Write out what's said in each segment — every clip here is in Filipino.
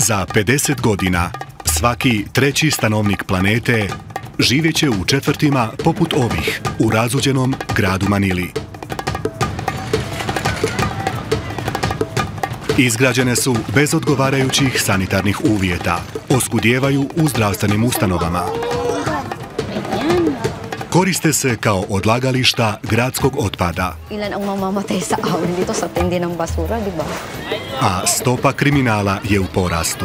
Za 50 godina svaki treći stanovnik planete živjeće u četvrtima poput ovih u razuđenom gradu Manili. Izgrađene su bez odgovarajućih sanitarnih uvjeta, oskudijevaju u zdravstvenim ustanovama. Koriste se kao odlagališta gradskog otpada. A stopa kriminala je u porastu.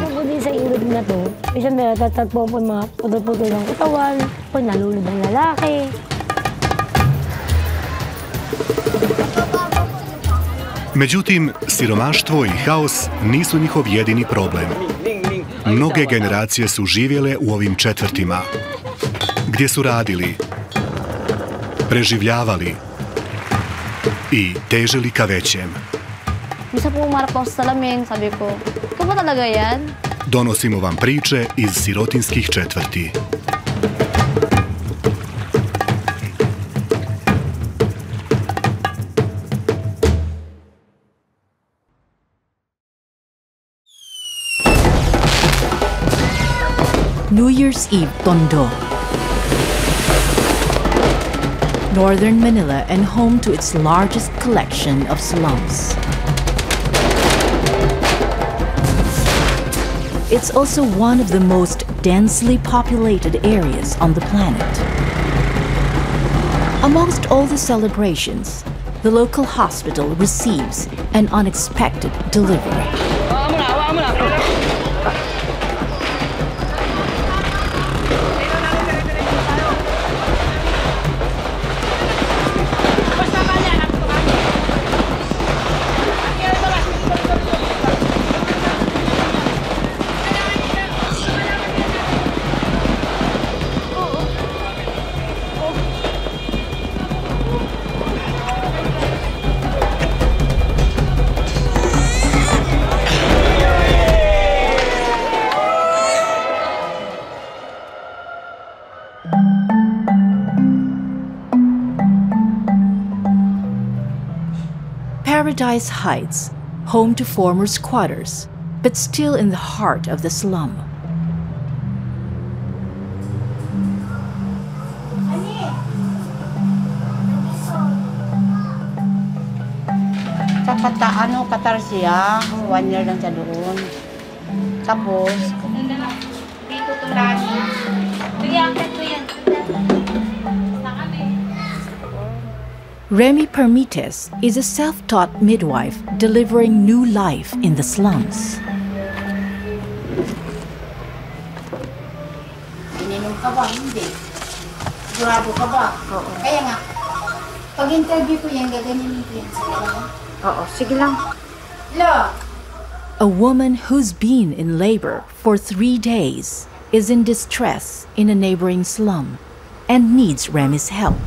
Međutim, siromaštvo i haos nisu njihov jedini problem. Mnoge generacije su živjele u ovim četvrtima, gdje su radili, preživljavali i težili ka većem. Donosimo vam priče iz sirotinskih četvrti. New Year's Eve, Tondo. Northern Manila and home to its largest collection of slums. It's also one of the most densely populated areas on the planet. Amongst all the celebrations, the local hospital receives an unexpected delivery. Paradise Heights, home to former squatters, but still in the heart of the slum. Katar siya, 1 year lang siya doon. Tapos, dito to lagi. Remy Permites is a self-taught midwife delivering new life in the slums. Ininom ka ba? Hindi. Sigurado ka ba? Oo. Kaya nga, pag-interview ko yan, gaganyanin ko yan. Oo, sige lang. Hello? A woman who's been in labor for 3 days is in distress in a neighboring slum and needs Remy's help.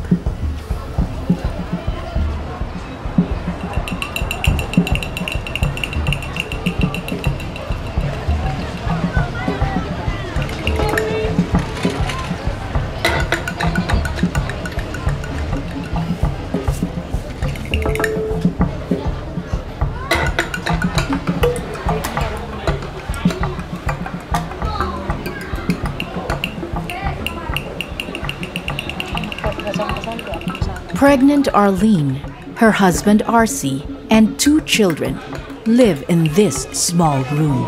Pregnant Arlene, her husband Arcy, and 2 children live in this small room.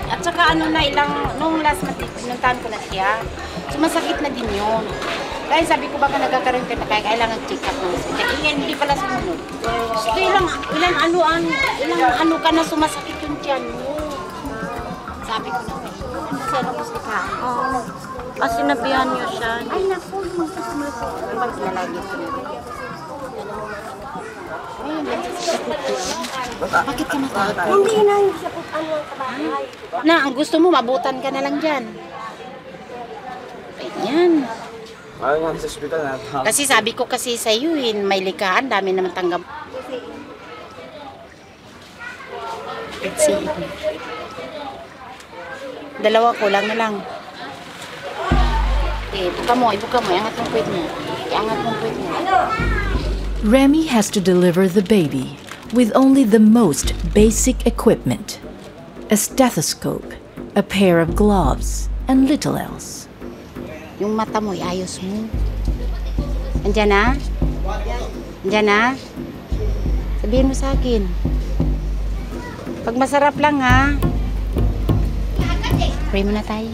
At saka nung last month, pinuntahan ko na siya, sumasakit na din yun. Kaya sabi ko baka nagkakaroon ka na kaya kailangan check up ng hospital. Hindi pala sumunod. So ilang ano ka na sumasakit yung tiyan mo. Sabi ko na, kasi ano gusto ka? Oo. Kasi sinabihan niyo siya. Ay, naku, yung susunod ko. Bakit nalagi ko niya? Ay, bakit ka natakot? Hindi na, yung sakot ano ang kabahay. Na, ang gusto mo, mabutan ka na lang dyan. Ayan. Kasi sabi ko kasi sa iyo, may likahan, dami naman tanggap. Let's see. 2, kulang na lang. Okay, ibuka mo, iangat mong puwit mo. Iangat mong puwit mo. Remy has to deliver the baby with only the most basic equipment: a stethoscope, a pair of gloves, and little else. Yung mata mo, iayos mo. Andiyan na? Andiyan na? Sabihin mo sa akin. Pag masarap lang, ha? Pray muna tayo.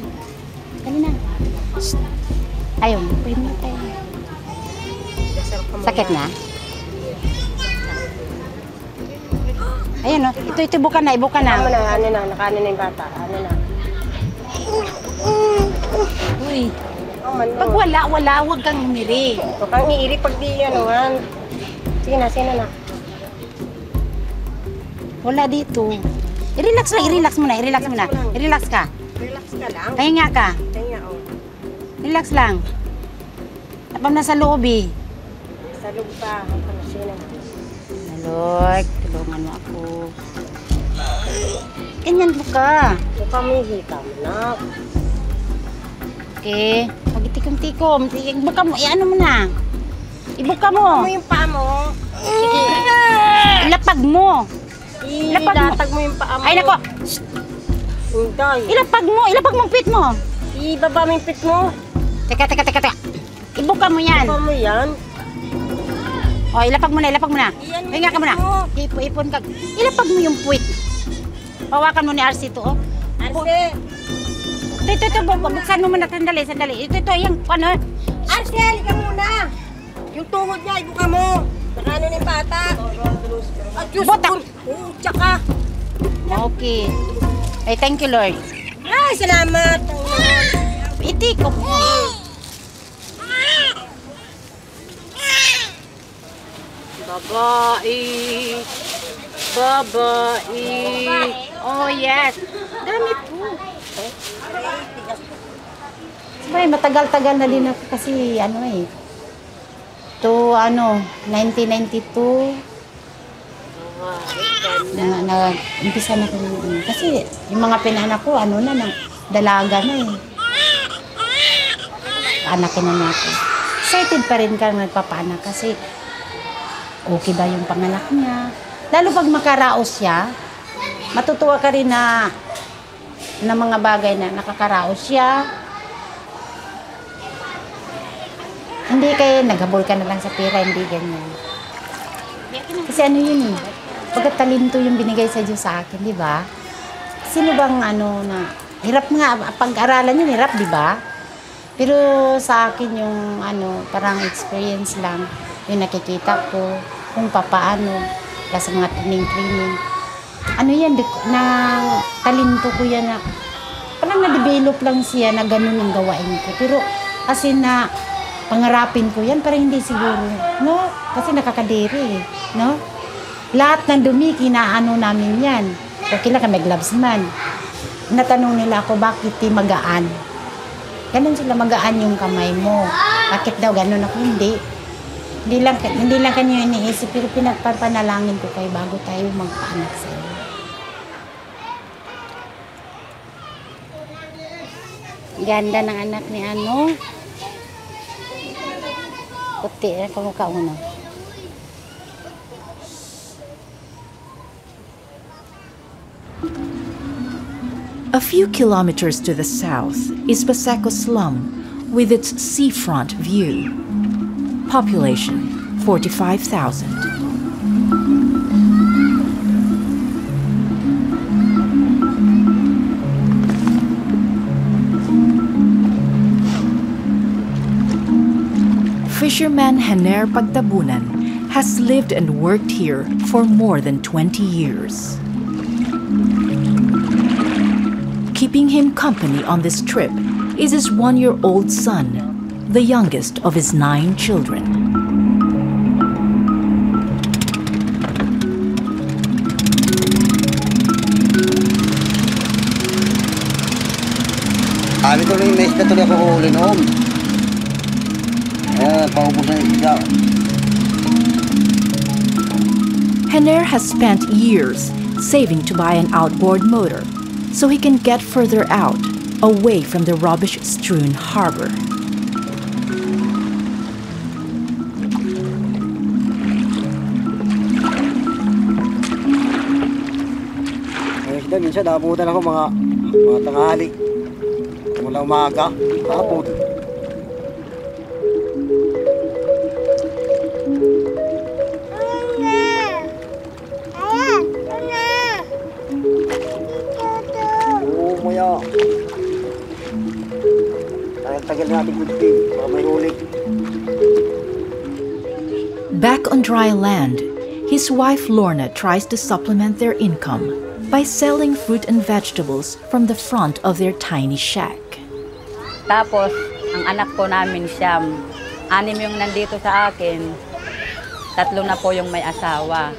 Dali na. Shh. Ayaw, pray muna tayo. Sakit na? Ayan, no? Ito, ibuka na, ibuka na. Nakaano na yung bata. Ano na? Uy. Pag wala, huwag kang umiri. Huwag kang iiri pag di anuhan. Sige na. Wala dito. I-relax lang, i-relax muna. I-relax ka. Relax ka lang. Pahinga ka. Kaya oh. Relax lang. Tapos nasa loob eh. Sa loob pa. Ang panasina. Lord, tulungan mo ako. Ganyan mo ka. Huwag kang hihikam na. Okay. Mag-itikom-tikom. Ibuka mo. Ano mo na. Ibuka mo. Ano yung paa mo? Ilapag mo. Ilatag mo yung paa mo. Ay, nako. Hindi. Ilapag mo ang pit mo. Ibaba mo yung pit mo. Teka. Ibuka mo yan. Ibaba mo yan. O, ilapag mo na. Iyan, Hinga ka muna. Ipon ka. Ilapag mo yung puwit. Hawakan mo ni RC ito, oh. Arce. Ito, buksan mo muna. Sandali. Ito, yung, ano? Arce, halika muna. Yung tuhod niya, ibuka mo. Nakano na yung bata. At Diyos Botak. ko. Tsaka. Okay. Ay, thank you, Lord. Ay, salamat. Itikop mo. Babae. Oh, yes. Dami po. Sabay, matagal-tagal na din ako kasi, to 1992. Umpisa na ko kasi yung mga pinanak ko, dalaga na eh. Anakin na ako. Excited pa rin ka nagpapanak kasi okay ba yung panganak niya. Lalo pag makaraos siya, matutuwa ka rin na mga bagay na nakakaraos siya. Hindi kayo naghabol ka na lang sa pera, hindi ganyan. Kasi yun eh, pagkatalento yung binigay sa Diyos sa akin, di ba? Sino bang na, hirap nga, pag-aralan yun, hirap, di ba? Pero sa akin yung parang experience lang, yung nakikita ko, kung papaano, sa mga training. Yan, na talento ko yan na, parang na-develop lang siya na ganun yung gawain ko. Pero kasi na, pangarapin ko yan, parang hindi siguro, no? Kasi nakakadiri, no? Lahat ng dumi, kinaano namin yan. Okay lang kami gloves man. Natanong nila ako, bakit magaan? Ganun sila, magaan yung kamay mo. Bakit daw ganun ako? Hindi. Hindi lang kanyo iniisip, pero pinagpapanalangin ko kayo bago tayo magpaanak sa inyo. Ganda ng anak ni puti na kamukha mo. A few kilometers to the south is Paseco Slum with its seafront view. Population 45,000. Fisherman Hener Pagtabunan has lived and worked here for more than 20 years. Keeping him company on this trip is his 1-year-old son, the youngest of his 9 children. Kami tuloy yung mes na tuloy ako huli noon. Paubos na yung isda. Hener has spent years saving to buy an outboard motor so he can get further out, away from the rubbish-strewn harbor. minsan naabutan ako mga tanghali. Mula umaga, hapon. Oo, maya. Tagal natin kunti, baka may ulit. Back on dry land, his wife Lorna tries to supplement their income by selling fruit and vegetables from the front of their tiny shack. Tapos, ang anak po namin siyam, 6 yung nandito sa akin, 3 na po yung may asawa.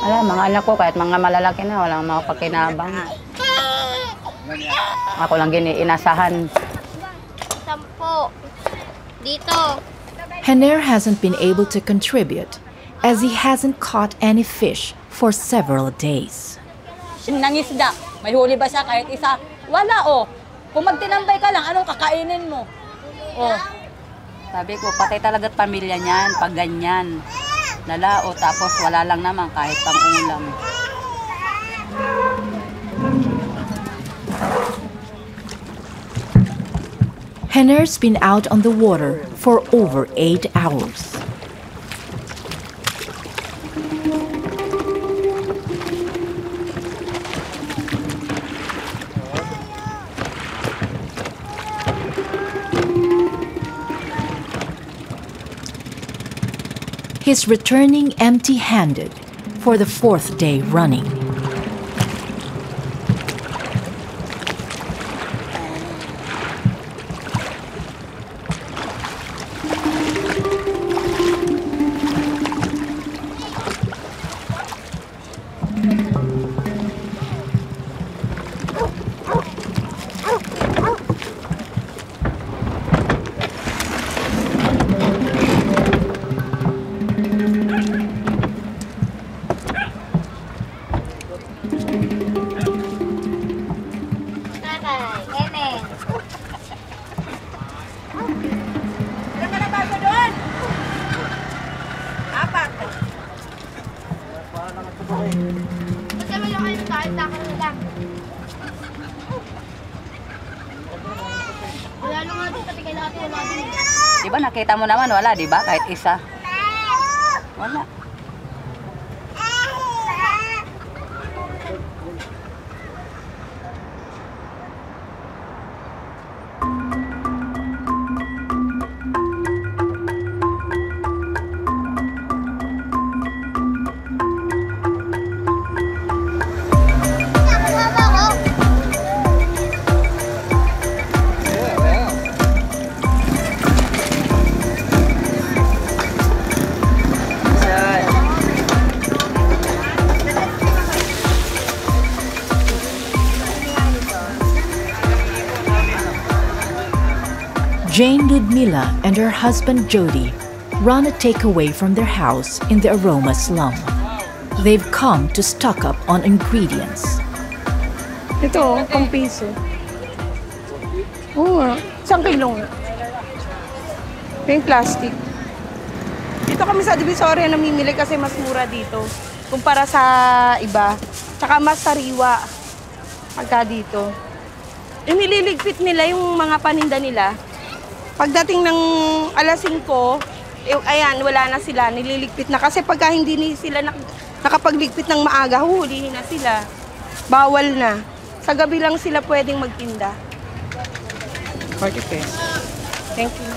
Mga anak ko, kahit mga malalaki na, walang makapakinabang. Ako lang inasahan. 10. Dito. Henner hasn't been able to contribute as he hasn't caught any fish for several days. Nangisda, may huli ba siya kahit isa? Wala Kung magtinambay ka lang, anong kakainin mo? Sabi ko, patay talaga't pamilya niyan, pag ganyan. Nalao, tapos wala lang naman kahit pang ulam. Henner's been out on the water for over 8 hours. He's returning empty-handed for the 4th day running. Diba nakita mo naman, wala, diba? Kahit isa. Wala. Jane Ludmila and her husband Jody run a takeaway from their house in the Aroma slum. They've come to stock up on ingredients. Ito, pang piso. Oo nga, 1 kilo nga. Yung plastic. Dito kami sa Divisoria namimili kasi mas mura dito kumpara sa iba. Tsaka mas sariwa pagka dito. Nililigpit nila yung mga paninda nila. Pagdating ng alas 5, ayan, wala na sila, nililigpit na. Kasi pagka hindi sila nakapagligpit ng maaga, huhulihin na sila. Bawal na. Sa gabi lang sila pwedeng magtinda. 40 pesos. Thank you.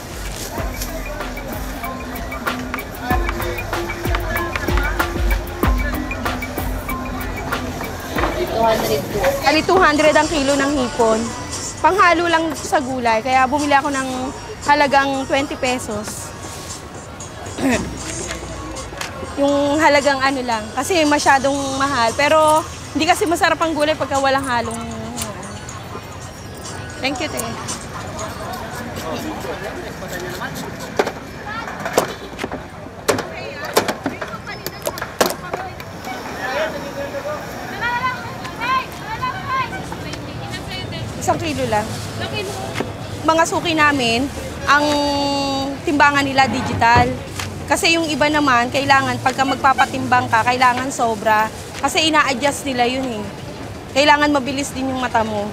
Ali 200 ang kilo ng hipon. Panghalo lang sa gulay, kaya bumili ako ng halagang 20 pesos. Yung halagang ano lang, kasi masyadong mahal. Pero hindi kasi masarap ang gulay pagka walang halong. Thank you, te. Isang kilo lang. Mga suki namin, ang timbangan nila digital. Kasi yung iba naman, kailangan, pagka magpapatimbang ka, kailangan sobra. Kasi ina-adjust nila yun eh. Kailangan mabilis din yung mata mo.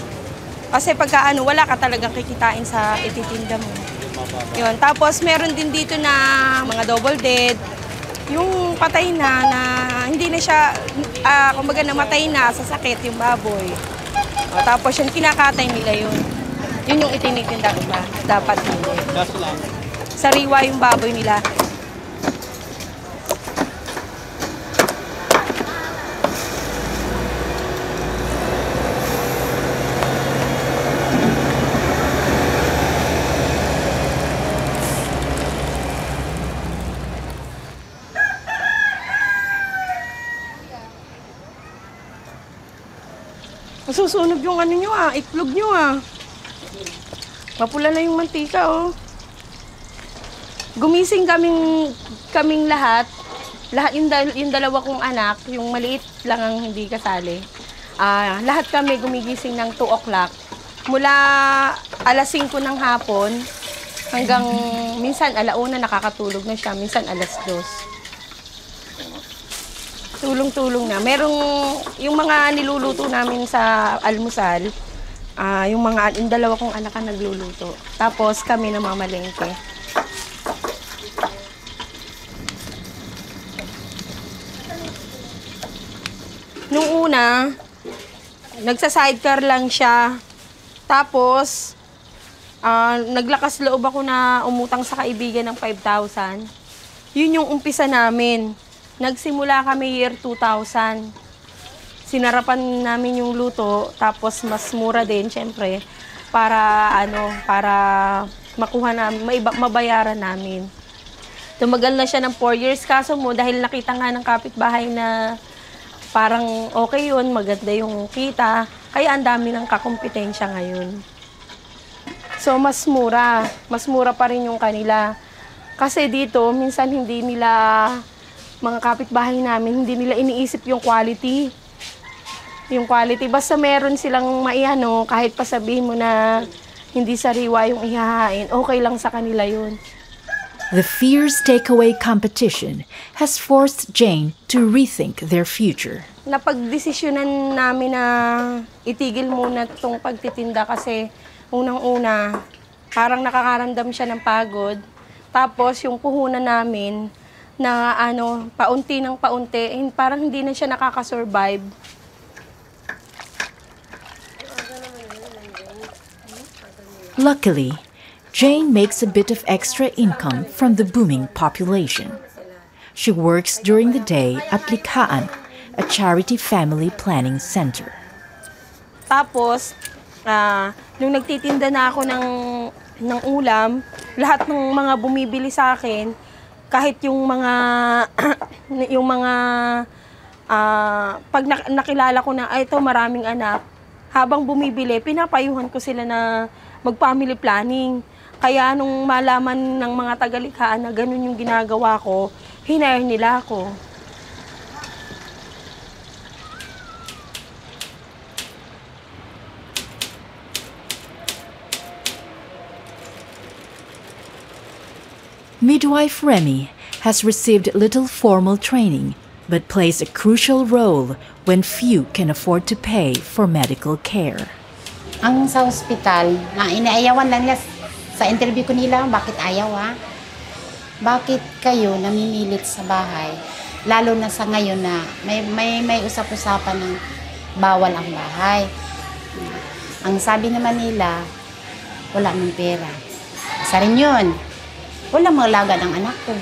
Kasi pagka wala ka talagang kikitain sa ititinda mo. Yun. Tapos meron din dito na mga double dead. Yung patay na hindi na siya, kumbaga namatay na sa sakit yung baboy. O, tapos yung kinakatay nila yun. Yun yung itinitinda ko ba? Dapat hindi. Sariwa yung baboy nila. Masusunog yung nyo itlog nyo Mapula na yung mantika Gumising kaming lahat yung dalawa kong anak, yung maliit lang ang hindi kasali. Lahat kami gumigising ng 2 o'clock. Mula alas 5 ng hapon hanggang minsan alauna nakakatulog na siya, minsan alas 2. Tulong-tulong na. Yung mga niluluto namin sa almusal, yung dalawa kong anak ang nagluluto. Tapos kami namamalengke. Nung una, nagsa-sidecar lang siya. Tapos, naglakas loob ako na umutang sa kaibigan ng 5,000. Yun yung umpisa namin. Nagsimula kami year 2000. Sinarapan namin yung luto, tapos mas mura din, syempre, para makuha namin, mabayaran namin. Tumagal na siya ng 4 years, kaso mo, dahil nakita nga ng kapitbahay na parang okay yun, maganda yung kita, kaya ang dami ng kakompetensya ngayon. So, mas mura pa rin yung kanila. Kasi dito, minsan hindi nila, mga kapitbahay namin, hindi nila iniisip yung quality. Yung quality, basta meron silang maiano, kahit pa sabihin mo na hindi sariwa yung ihahain, okay lang sa kanila yun. The fierce takeaway competition has forced Jane to rethink their future. Napagdesisyonan namin na itigil muna itong pagtitinda kasi unang-una, parang nakakaramdam siya ng pagod. Tapos yung puhunan namin, na paunti ng paunti, parang hindi na siya nakaka-survive. Luckily, Jane makes a bit of extra income from the booming population. She works during the day at Likhaan, a charity family planning center. Tapos, nung nagtitinda na ako ng ulam, lahat ng mga bumibili sa akin, kahit yung mga pag nakilala ko na ito maraming anak, habang bumibili, pinapayuhan ko sila na mag-family planning. Kaya nung malaman ng mga taga-Likhaan na ganun yung ginagawa ko, hinire nila ako. Midwife Remy has received little formal training, but plays a crucial role when few can afford to pay for medical care. Ang sa ospital, inaayawan lang nila sa interview ko nila, bakit ayaw Bakit kayo namimilit sa bahay? Lalo na sa ngayon na may usap-usapan ng bawal ang bahay. Ang sabi naman nila, wala ng pera. Isa rin yun. Wala mag-alaga ng anak ko.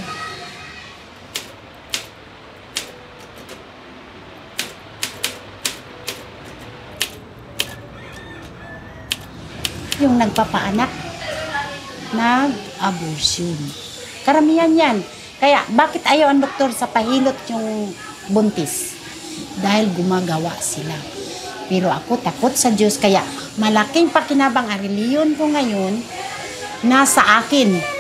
Yung nagpapaanak, nag-abortion. Karamihan yan. Kaya bakit ayaw ang doktor sa pahilot yung buntis? Dahil gumagawa sila. Pero ako takot sa Diyos, kaya malaking pakinabang ang reliyon ko ngayon nasa akin.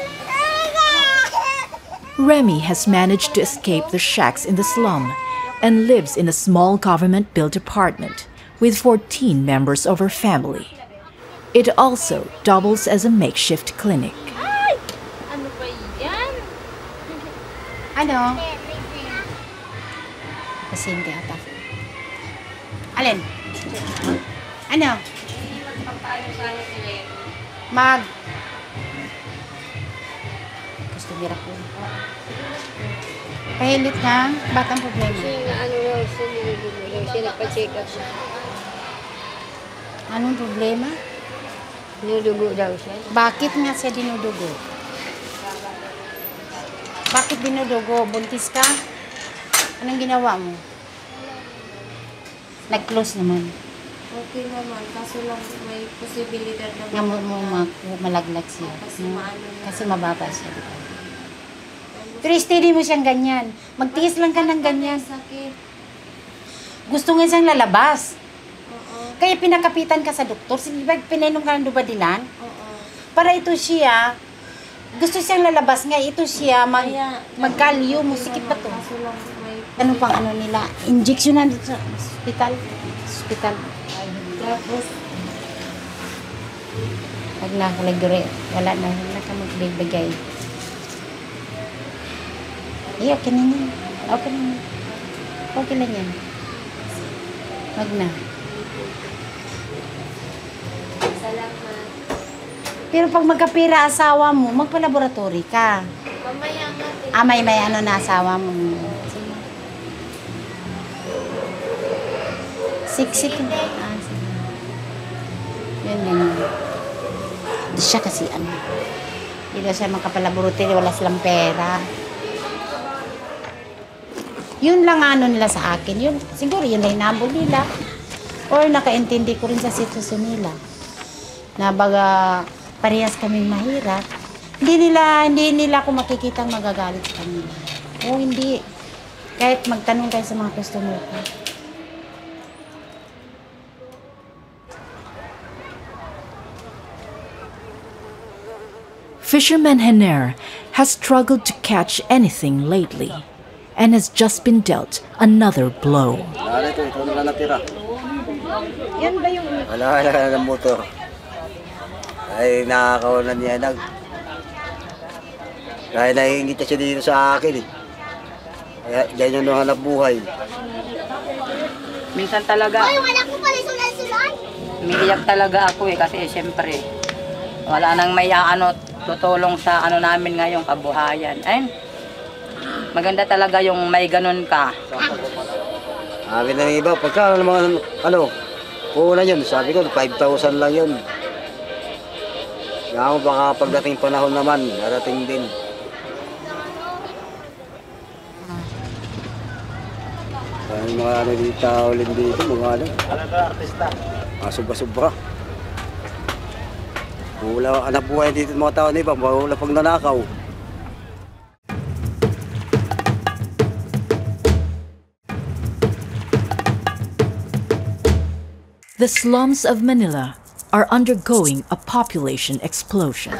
Remy has managed to escape the shacks in the slum and lives in a small government-built apartment with 14 members of her family. It also doubles as a makeshift clinic. Ay! Ano ba yan? Ano? Pasyente ata. Alin? Ano? Gusto nira ko. Pahilit ka? Ba't ang problema? Siya nagpa-check up siya. Anong problema? Dinudugo daw siya. Bakit nga siya dinudugo? Bakit dinudugo? Buntis ka? Anong ginawa mo? Nag-close naman. Okay naman, kaso lang may posibilidad na Nga mo malaglag siya. Kasi mababa siya. Diba? Pero steady mo siyang ganyan. Magtiis lang ka ng ganyan. sakit. Gusto nga siyang lalabas. Kaya pinakapitan ka sa doktor. Sige ba, pinainom ka ng dubadilan? Para ito siya, gusto siyang lalabas nga, ito siya, magkalyo mo. Sikit ba to? Kaso lang may... Ano pang ano nila? Injection na dito sa hospital. Hospital. Tapos, Pag nakalagre, wala na ka magbibigay. Okay na yan. Okay na yan. Okay lang yan. Wag na. salamat. Pero pag magkapira asawa mo, magpa-laboratory ka. Mamaya nga. May ano na asawa mo. Sige. Siksik. Sige. Yun. Siya kasi ano. Hindi daw siya magkapalaboratory, wala silang pera. Yun lang ano nila sa akin. Yun, siguro yun lang inabol nila. Or nakaintindi ko rin sa sitwasyon nila. Na baga parehas kaming mahirap. Hindi nila ako makikitang magagalit sa kanila. O hindi. Kahit magtanong kayo sa mga customer ko. Fisherman Henner has struggled to catch anything lately and has just been dealt another blow. Ito na lang natira. Yan ba yung... Wala ng motor. Ay, nakakawalan niya nag. Kaya nahihingit siya dito sa akin eh. Kaya dyan yung hanap buhay. Minsan talaga, umiiyak talaga ako eh kasi siyempre wala nang may tutulong sa namin ngayong kabuhayan. Ayun, maganda talaga yung may ganun ka. Sabi na ng iba, pagka naman, una yun, sabi ko, 5,000 lang yun. Kaya ako baka pagdating panahon naman, darating din. Kaya mga dito, tao ulit dito, mga artista. Sobra-sobra. Wala anak buhay dito mga tao na iba, wala pag nanakaw. The slums of Manila are undergoing a population explosion.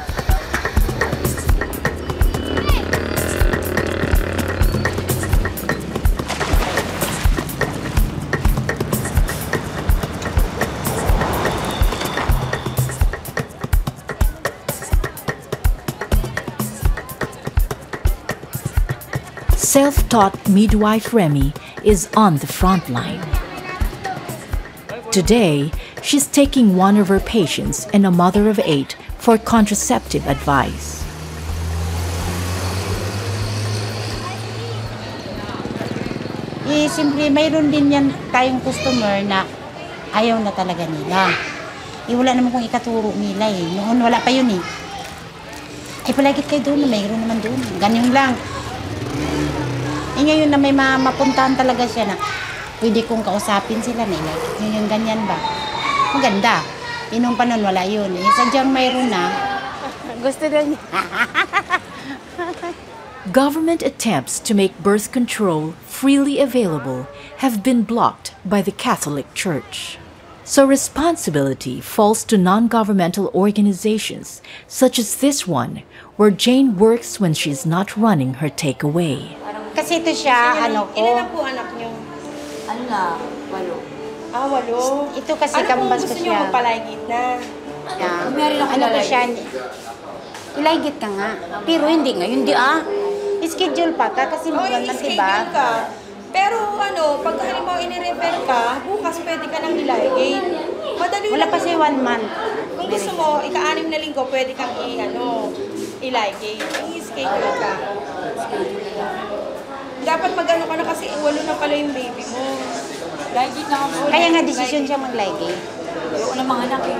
Self-taught midwife Remy is on the front line. Today, she's taking one of her patients and a mother of 8 for contraceptive advice. Siyempre, mayroon din yan tayong customer na ayaw na talaga nila. Wala naman kung ikaturo nila eh. Noon wala pa yun eh. Palagit kayo doon, mayroon naman doon. Ganyan lang. Ngayon na may mapuntahan talaga siya na pwede kong kausapin sila na ilagit nyo yung ganyan ba? Maganda. Inong pa nun, wala yun. Sadyang mayroon na. Gusto na niya. Government attempts to make birth control freely available have been blocked by the Catholic Church. So responsibility falls to non-governmental organizations such as this one, where Jane works when she's not running her takeaway. Kasi ito siya, ano ko. Ilan na po anak niyo? 8. 8. Ito kasi Ano kambas kung ko gusto niyo siya. magpalaygit na? Ano ko siya? Ilaygit ka nga. Pero hindi ngayon, di ah. Schedule pa ka kasi Oh, naman, i-schedule diba? ka. Pero ano, pag halimbawa inirefer ka, bukas pwede ka nang iligate. Madali Wala lang pa siya 1 month. Kung gusto mo, ika-6 na linggo, pwede kang iligate. I-schedule ka. Dapat mag-ano ka na kasi 8 na pala yung baby mo. Ligate na ako. Kaya nga desisyon siya mag-ligate. Ayoko na mga anak eh.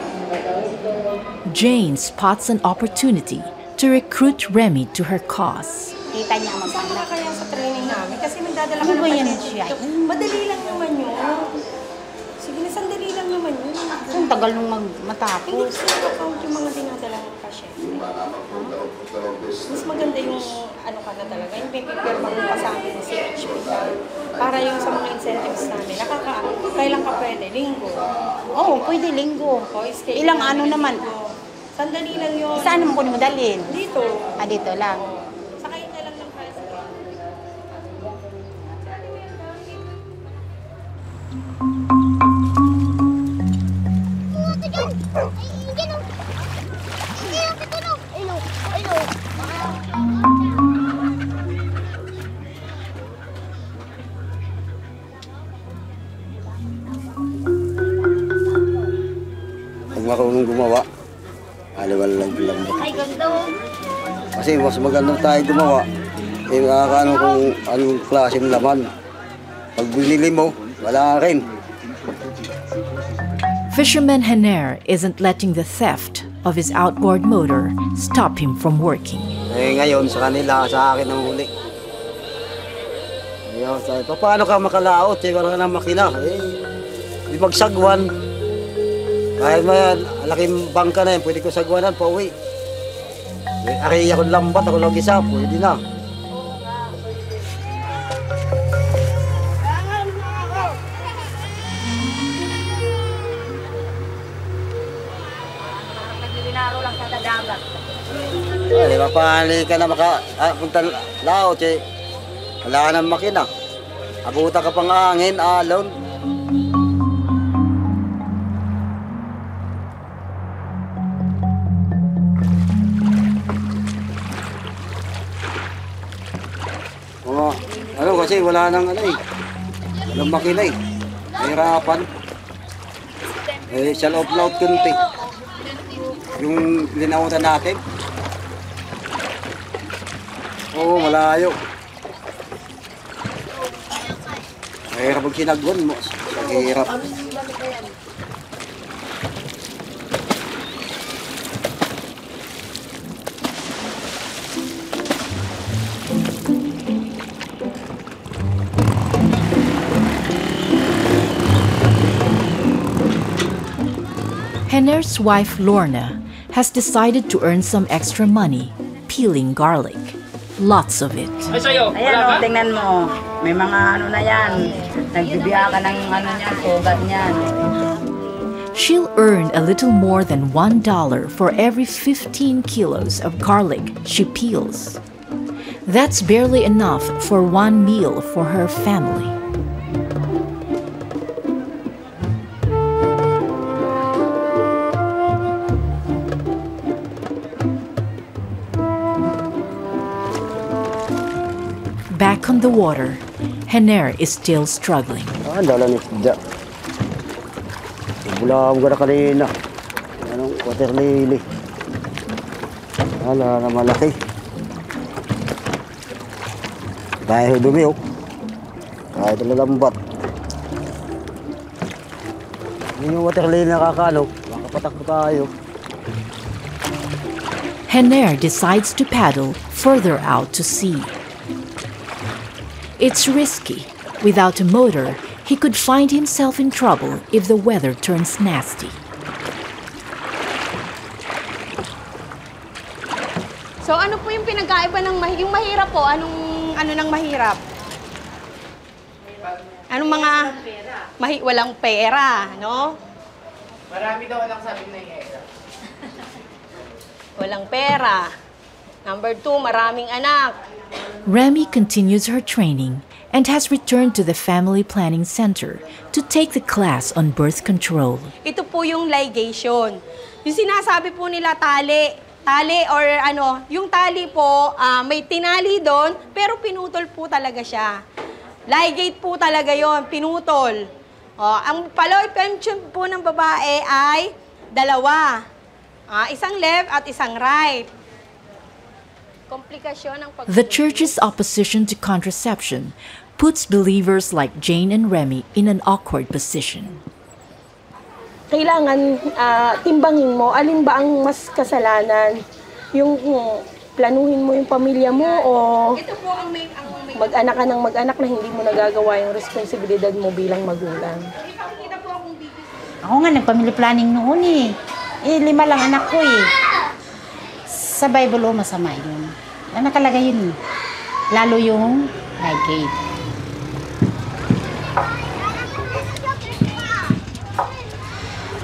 Jane spots an opportunity to recruit Remy to her cause. Kita niya ang Sama mag-anak. ka kaya sa training namin kasi magdadala ka Ano ng ba yan pasyente siya? dito. Madali lang naman yun. Sige na, sandali lang naman yun. Ang tagal nung Hindi matapos. ko na-count yung mga dinadala ng pasyente. Mas maganda yung ano ka na talaga, yung pipipirma mo pa sa amin ng CHP ka. Para yung sa mga incentives namin, kailan ka pwede? Linggo. Oo, pwede linggo. O, schedule Ilang namin ano ng naman? linggo. Sandali lang yun. Saan naman ko madalhin? Dito. Dito lang. Sakayin na lang ng tricycle. Pag marunong gumawa, aliwal lang lambot. Ay, ganda. Kasi mas maganda tayo gumawa. Eh, makakano kung anong klaseng laman. Pag binili mo, wala rin. Fisherman Henner isn't letting the theft of his outboard motor stop him from working. Eh ngayon, sa kanila, sa akin ang huli. Ayaw, sabi, paano ka makalaot? Eh, wala ka ng makina. Eh, di magsagwan. Kahit may laking bangka na yan, pwede ko sagwanan, pauwi. Eh, ari ako lambat, ako lang isa, pwede na. Naglilinaro lang sa dagat. Ay, mapahali ka na punta laot, eh. Wala ka ng makina. Abuta ka pang hangin, alon. Ano kasi wala nang ano eh. Walang makina eh. Mahirapan. Eh, sa loob-loob kunti. Yung linautan natin. Oo, malayo. Mahirap ang sinagwan mo. Mahirap. Henner's wife Lorna has decided to earn some extra money peeling garlic. Lots of it. Ayan o, tingnan mo. May mga ano na yan. Nagbibiya ka ng ano niyan, sugat niyan. She'll earn a little more than $1 for every 15 kilos of garlic she peels. That's barely enough for one meal for her family. Back on the water, Henner is still struggling. Dala ni Sida. Bulam ko na kanina. Anong water lily. Wala na malaki. Dahil dumi oh. Kahit lalambat. Hindi yung water lily nakakano. Makapatakbo tayo. Henner decides to paddle further out to sea. It's risky. Without a motor, he could find himself in trouble if the weather turns nasty. So ano po yung pinagkaiba ng yung mahirap po? Ano nang mahirap? Anong mga walang pera, no? Marami daw anak sabi na yung Walang pera. Number 2, maraming anak. Remy continues her training and has returned to the Family Planning Center to take the class on birth control. Ito po yung ligation. Yung sinasabi po nila tali or ano, yung tali po may tinali doon pero pinutol po talaga siya. Ligate po talaga yon, pinutol. Ang paloy pension po ng babae ay 2. Isang left at isang right. Komplikasyon ng The church's opposition to contraception puts believers like Jane and Remy in an awkward position. Kailangan timbangin mo, alin ba ang mas kasalanan? Yung planuhin mo yung pamilya mo o mag-anak ka ng mag-anak na hindi mo nagagawa yung responsibilidad mo bilang magulang. Ako nga, nagpamilya planning noon eh. 5 lang anak ko eh. Sa Bible, masama yun. Nakalagay yun eh. Lalo yung ligate.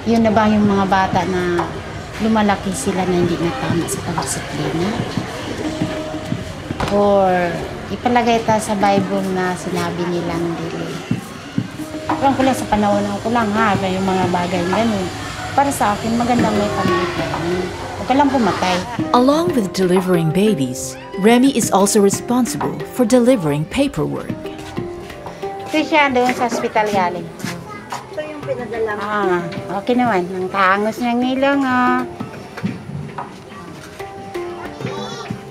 Yun na ba yung mga bata na lumalaki sila na hindi na tama sa pagdisiplina? Or ipalagay ta sa Bible na sinabi nilang dili. Parang ko lang sa panahon ko lang ha, yung mga bagay ganun. Para sa akin, magandang may pamilya. Huwag ka lang pumatay. Along with delivering babies, Remy is also responsible for delivering paperwork. Ito siya doon sa hospital galing. Ito yung pinadala mo. Okay naman. Ang kaangos niyang nilong,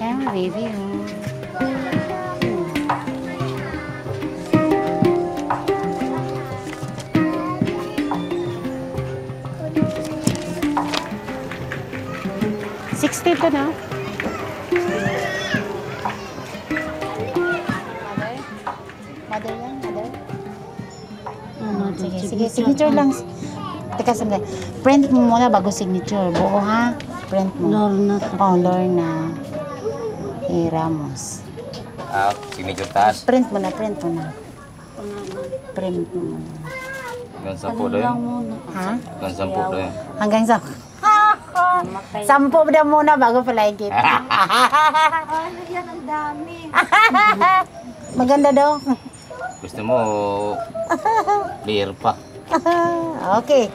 Yan, baby, 60 to na. Mother yan, mother. Sige, signature lang. Teka, sandali. Print mo muna bago signature. Buo ha. Print mo. Lorna. Lorna. Ramos. Signature taas. Print mo na. Print mo na. Hanggang 10 doon. Ha? Hanggang 10 doon. Hanggang 10. 10 na muna bago palagit. Ano yan, ang dami. Maganda daw. Gusto mo, clear pa. Okay.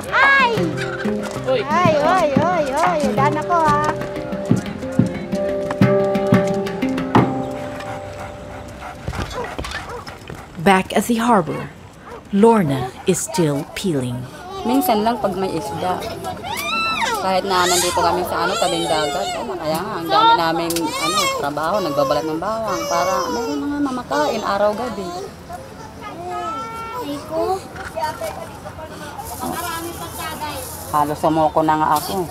Ay! Oy! Dan ako ha. Back at the harbor, Lorna is still peeling. Minsan lang pag may isda. Kahit na nandito kami sa tabing dagat, kaya nga ang dami namin trabaho, nagbabalat ng bawang para meron mga mamakain araw-gabi. Halos sumoko na nga ako.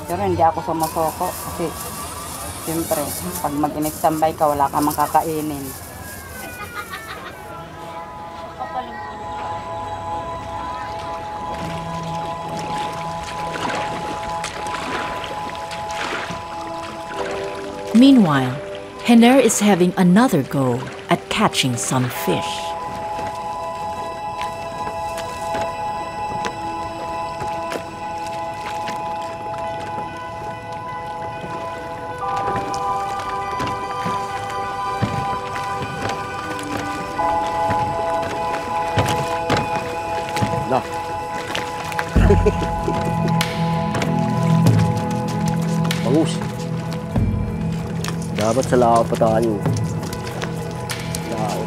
Pero hindi ako sumusoko kasi siyempre, pag mag-inistambay ka, wala ka makakainin. Meanwhile, Henner is having another go at catching some fish. Nah. Bangus. Dapat sa lao pa tayo. Lao.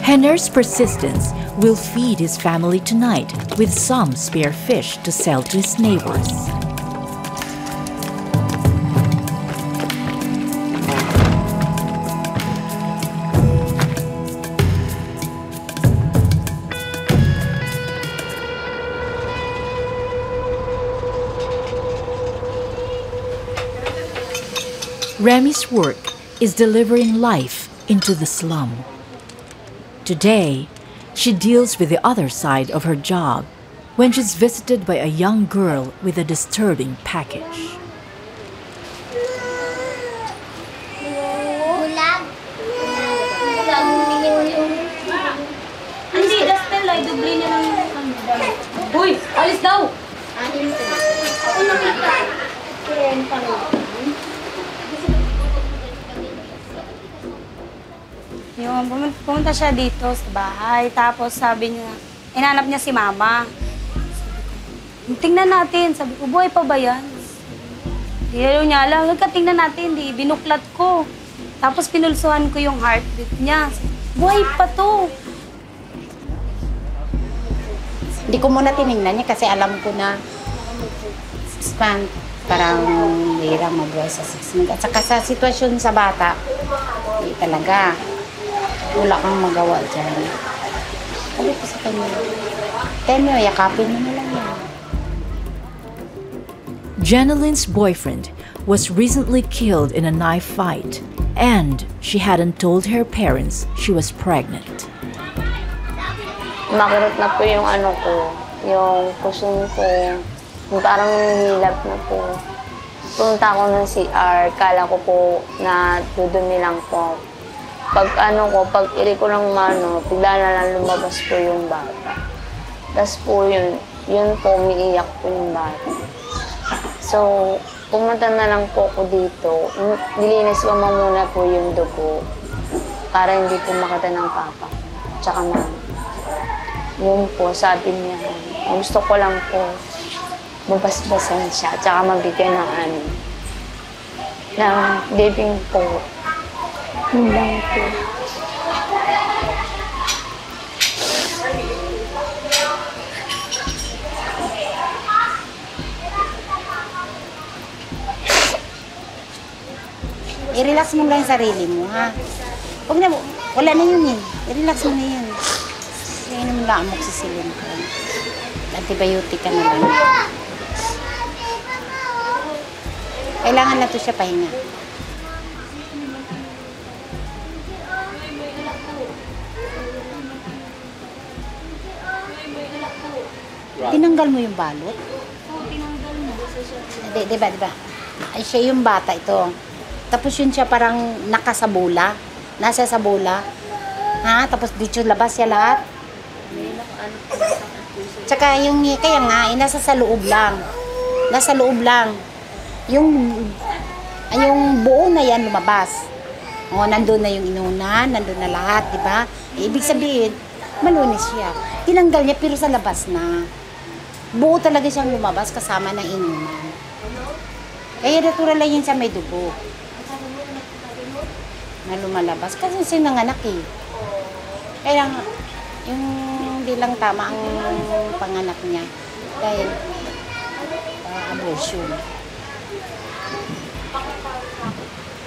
Henner's persistence will feed his family tonight with some spare fish to sell to his neighbors. Remy's work is delivering life into the slum. Today, she deals with the other side of her job when she's visited by a young girl with a disturbing package. Hindi, Dastel, ay dubli niya ng Uy! Alis daw! Ako nakita. pumunta siya dito sa bahay. Tapos sabi niya, inanap niya si mama. Tingnan natin. Sabi ko, buhay pa ba yan? Ayaw niya lang, tingnan natin. Di, binuklat ko. Tapos pinulsuhan ko yung heartbeat niya. Buhay pa to. Hindi ko muna tinignan niya kasi alam ko na parang hirang mabuhay sa 6 months. At saka sa sitwasyon sa bata, hindi talaga. Wala kang magawa dyan. Sabi ko sa kanya, Tenyo, yakapin mo na lang yan. Jeneline's boyfriend was recently killed in a knife fight, and she hadn't told her parents she was pregnant. Makurot na po yung ano ko, yung kusong ko. Yung parang nilap na po. Punta ako ng CR, kala ko po na dudumi lang po. Pag ano ko, pag iri ko ng mano, bigla na lang lumabas po yung bata. Tapos po yun po, umiiyak po yung bata. So, pumunta na lang po ako dito. Nilinis ko muna po yung dugo para hindi po makita ng papa. Tsaka mama. Yun po, sabi niya, gusto ko lang po mabasbasan siya, tsaka mabigyan ng ano, ng living po. Yun lang po. I-relax mo lang yung sarili mo, ha? Huwag na, wala na yun eh. I-relax mo na yun. Inom lang amoxicillin ko. Antibiotic ka na lang. Kailangan na to siya pahinga. Tinanggal mo yung balot? Oo, tinanggal mo. Diba? Ay, siya yung bata ito. Tapos yun siya parang nakasabula. Nasa sabula. Ha? Tapos dito labas siya lahat. Tsaka yung, kaya nga, nasa sa loob lang. Nasa loob lang. Yung buo na yan lumabas. O, nandun na yung inunan, nandun na lahat, di ba? Ibig sabihin, malunis siya. Tinanggal niya, pero sa labas na. Buo talaga siyang lumabas kasama ng inunan. Kaya natural lang yun sa may dugo. Na lumalabas. Kasi sinanganak eh. Kaya nga, yung hindi lang tama ang panganak niya. Dahil abortion.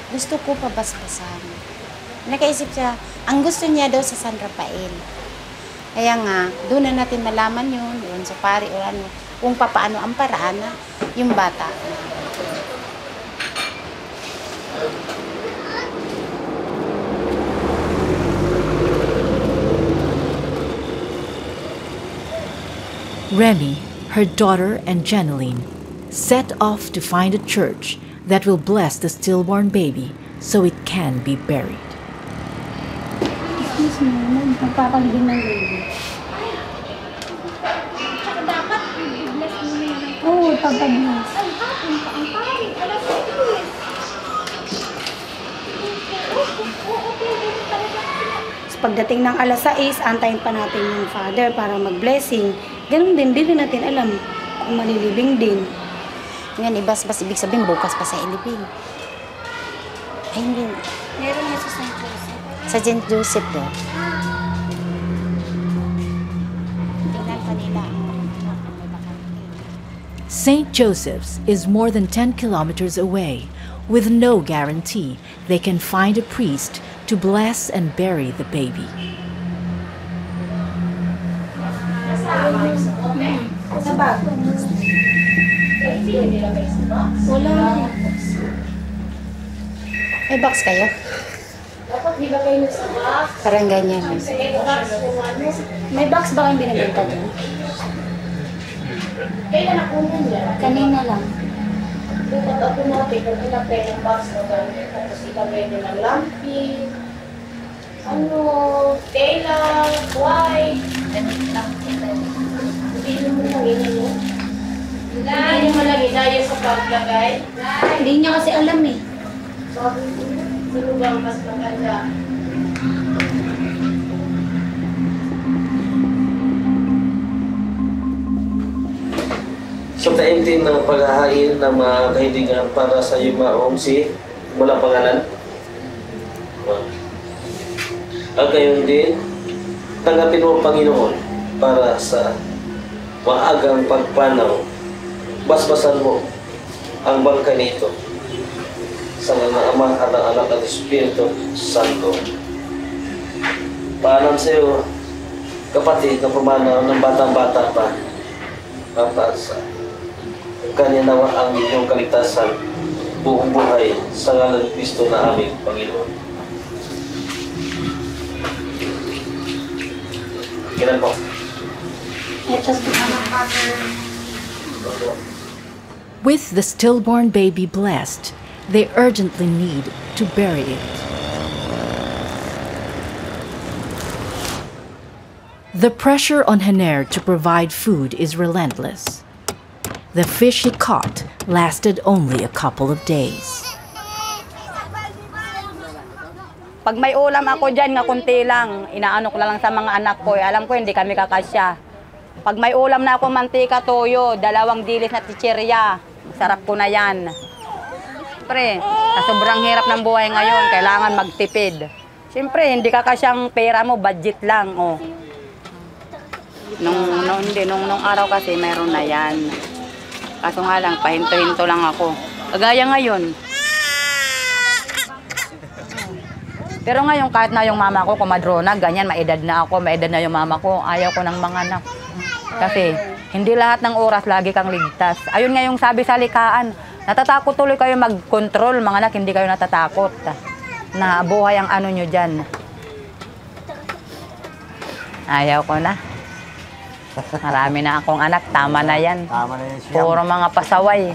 Gusto ko pabasbasan. Nakaisip siya, ang gusto niya daw sa San Rafael. Kaya nga, doon na natin malaman yun, doon sa pari o ano, kung papaano ang paraan na yung bata. Remy, her daughter, and Jeneline set off to find a church that will bless the stillborn baby so it can be buried. Excuse me, magpapaligin ng baby. Tsaka dapat, i-bless mo na yun. Oo, pagpag-bless. Ay, hapon pa ang pari. Alam mo, Pagdating ng alas 6, antayin pa natin yung father para mag-blessing. Ganun din, di rin natin alam kung malilibing din. Ngayon, ibas-bas, ibig sabihin, bukas pa sa ilibing. Ay, hindi. meron niya sa St. Joseph. Sa St. Joseph do. Tingnan pa nila ang may bakante. St. Joseph's is more than 10 kilometers away, with no guarantee they can find a priest to bless and bury the baby. May box kayo? Di ba kayo nasa box? Parang ganyan. May box ba kayong binibenta dyan? Kailan ako niya? Kanina lang. Bukat ako natin kung ilapay ng box na gano'n. Tapos ilapay nyo ng lampin. Ano, tela, white. Ganit lang. Hindi mo lang mo. Hindi mo lang inaya sa paglagay. Hindi niya kasi alam eh. Sabi ko, sino ba ang mas maganda? So, taimtim ng paghahain ng mga kahilingan para sa iyong maong si mula pangalan. At gayon din, tanggapin mo, Panginoon, para sa maagang pagpanaw. Basbasan mo ang bangkay nito sa mga Ama at ang Anak at Espiritu Santo. Paalam sa iyo, kapatid, na pumanaw ng batang-bata pa at sa kanya nawa ang inyong kaligtasan buong buhay sa ngalan ni Kristo na aming Panginoon. Kailan po? With the stillborn baby blessed, they urgently need to bury it. The pressure on Hener to provide food is relentless. The fish he caught lasted only a couple of days. Pag may ulam ako dyan, nga kunti lang, inaano ko na lang sa mga anak ko. Alam ko, hindi kami kakasya. Pag may ulam na ako, mantika, toyo, 2 dilis na chichirya, sarap ko na yan. Siyempre, sa sobrang hirap ng buhay ngayon, kailangan magtipid. Siyempre, hindi kakasyang pera mo, budget lang. Oh. Nung araw kasi, mayroon na yan. Kaso nga lang, pahinto-hinto lang ako. Kagaya ngayon. Pero ngayon, kahit na yung mama ko, kumadrona, ganyan, maedad na ako, maedad na yung mama ko, ayaw ko ng mga anak. Kasi, hindi lahat ng oras lagi kang ligtas. Ayun nga yung sabi sa likaan, natatakot tuloy kayo mag-control, mga anak, hindi kayo natatakot. Na buhay ang ano nyo dyan. Ayaw ko na. Marami na akong anak, tama na yan. Tama na yan siya. Puro mga pasaway.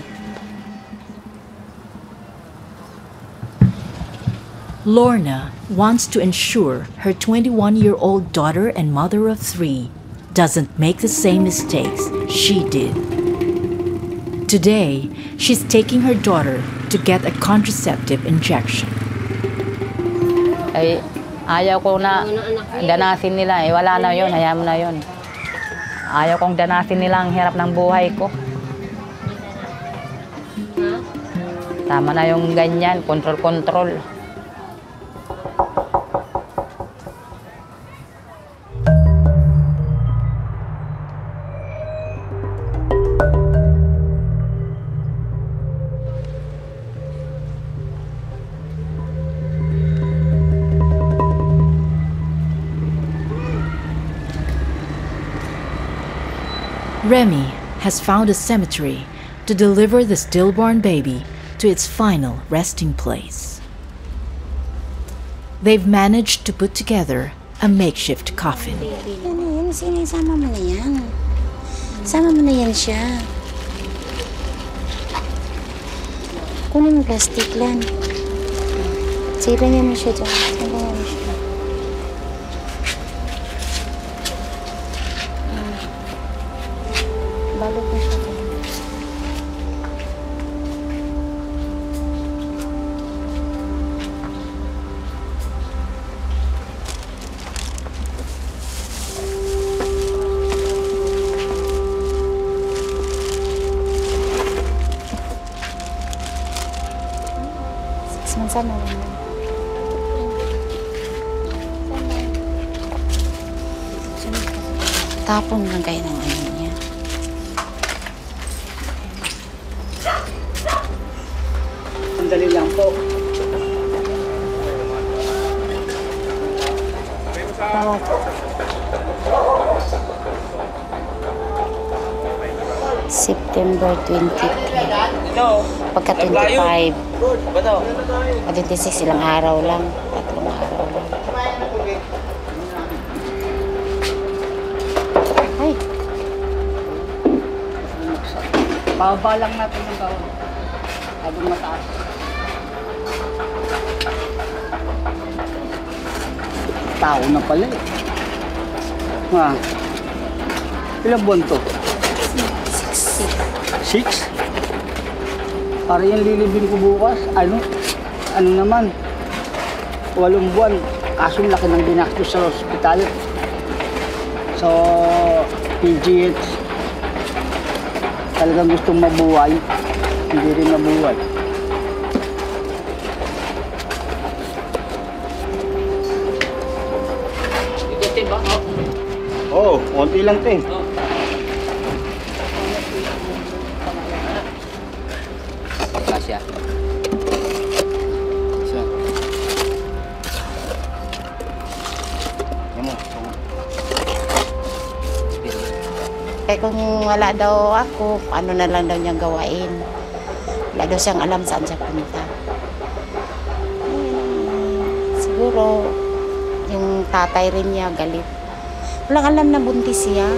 Lorna wants to ensure her 21-year-old daughter and mother of 3 doesn't make the same mistakes she did. Today, she's taking her daughter to get a contraceptive injection. Ay, ayaw ko na danasin nila. Wala na yun, hayaan mo na yun. Ayaw kong danasin nila ang hirap ng buhay ko. Tama na yung ganyan, kontrol-kontrol. Remy has found a cemetery to deliver the stillborn baby to its final resting place. They've managed to put together a makeshift coffin. Sama mo na yan. Sama mo na yan siya. Kunin mo plastic lang. Sira niya mo siya dyan. Sira niya mo siya. Balot mo siya dyan. Sama mo na. Tapon lang kayo ng ano niya. Sandali lang po. September 23. Pagka 25. Pagka 26, ilang araw lang. 3 araw lang. Ay! Baba lang natin yung gawin. Habang mataas. Tao na pala eh. Ha? Ilang buwan to? 6? Para yung lilibin ko bukas, ano naman, 8 buwan. Kaso laki ng ginastos sa ospital. So, PGH, talagang gustong mabuhay, hindi rin mabuhay. Ikutin ba? Oo, konti lang te. Kasya. Eh kung wala daw ako, ano na lang daw niyang gawain. Wala daw siyang alam saan siya punta. Siguro, yung tatay rin niya galit. Walang alam na buntis siya.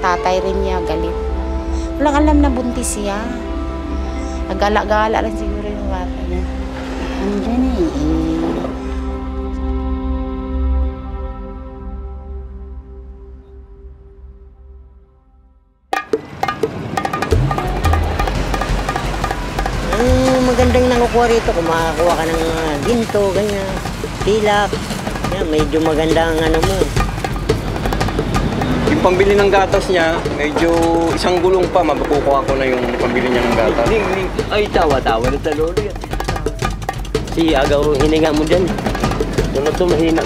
Tatay rin niya galit. Walang alam na buntis siya. Nagala-gala lang siguro yung bata niya. Andiyan eh. Magandang nakukuha rito kung makakuha ka ng ginto, ganyan, pilak. Yan, medyo magandang ano mo. Yung pambili ng gatas niya, medyo isang gulong pa, makukuha ko na yung pambili niya ng gatas. Ay, tawa-tawa na talolo yan. Si agaw hininga mo dyan. Doon na ito mahina.